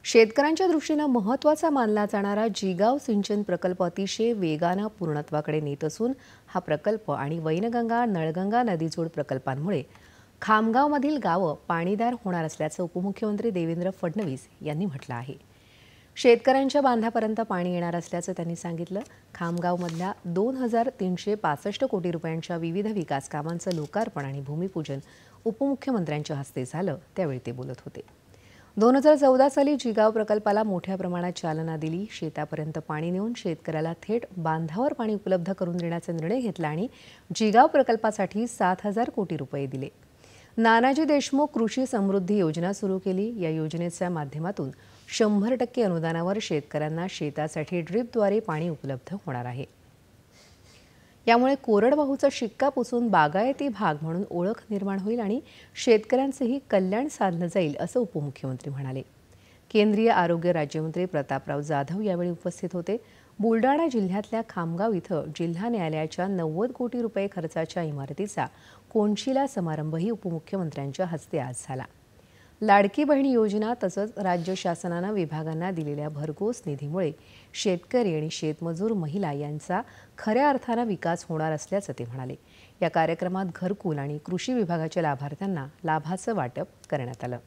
शेतकऱ्यांच्या दृष्टीने महत्त्वाचा मानला जाणारा जिगाव सिंचन प्रकल्प अतिशय वेगाने पूर्णत्वाकडे नेत असून हा प्रकल्प आणि वैनगंगा नळगंगा नदीजोड प्रकल्पांमुळे खामगावमधील गावं पाणीदार होणार असल्याचं उपमुख्यमंत्री देवेंद्र फडणवीस यांनी म्हटलं आहे। शेतकऱ्यांच्या बांधापर्यंत पाणी येणार असल्याचं त्यांनी सांगितलं। खामगावमधल्या 2365 कोटी रुपयांच्या विविध विकास कामांचं लोकार्पण आणि भूमिपूजन उपमुख्यमंत्र्यांच्या हस्ते झालं, त्यावेळी ते बोलत होते। 2014 साली जिगाव प्रकल्पाला मोठ्या प्रमाणात चालना दिली। शेतापर्यंत पाणी नेऊन शेतकऱ्याला थेट बांधावर पाणी उपलब्ध करून देण्याचा निर्णय घेतला आणि जिगाव प्रकल्पासाठी 7000 कोटी रुपये दिले। नानाजी देशमुख कृषी समृद्धी योजना सुरू केली। या योजनेच्या माध्यमातून 100% अनुदानावर शेतकऱ्यांना शेतासाठी ड्रिपद्वारे पाणी उपलब्ध होणार आहे। यामुळे कोरडवाहूचा शिक्का पुसून बागायती भाग म्हणून ओळख निर्माण होईल आणि शेतकऱ्यांचेही कल्याण साधलं जाईल असं उपमुख्यमंत्री म्हणाले। केंद्रीय आरोग्य राज्यमंत्री प्रतापराव जाधव यावेळी उपस्थित होते। बुलडाणा जिल्ह्यातल्या खामगाव इथं जिल्हा न्यायालयाच्या 90 कोटी रुपये खर्चाच्या इमारतीचा कोनशिला समारंभही उपमुख्यमंत्र्यांच्या हस्ते आज झाला। लाडकी बहीण योजना तसंच राज्य शासनाने विभागांना दिलेल्या भरघोस निधीमुळे शेतकरी आणि शेतमजूर महिला यांचा खऱ्या अर्थाने विकास होणार असल्याचं ते म्हणाले। या कार्यक्रमात घरकुल आणि कृषी विभागाच्या लाभार्थ्यांना लाभाचं वाटप करण्यात आलं।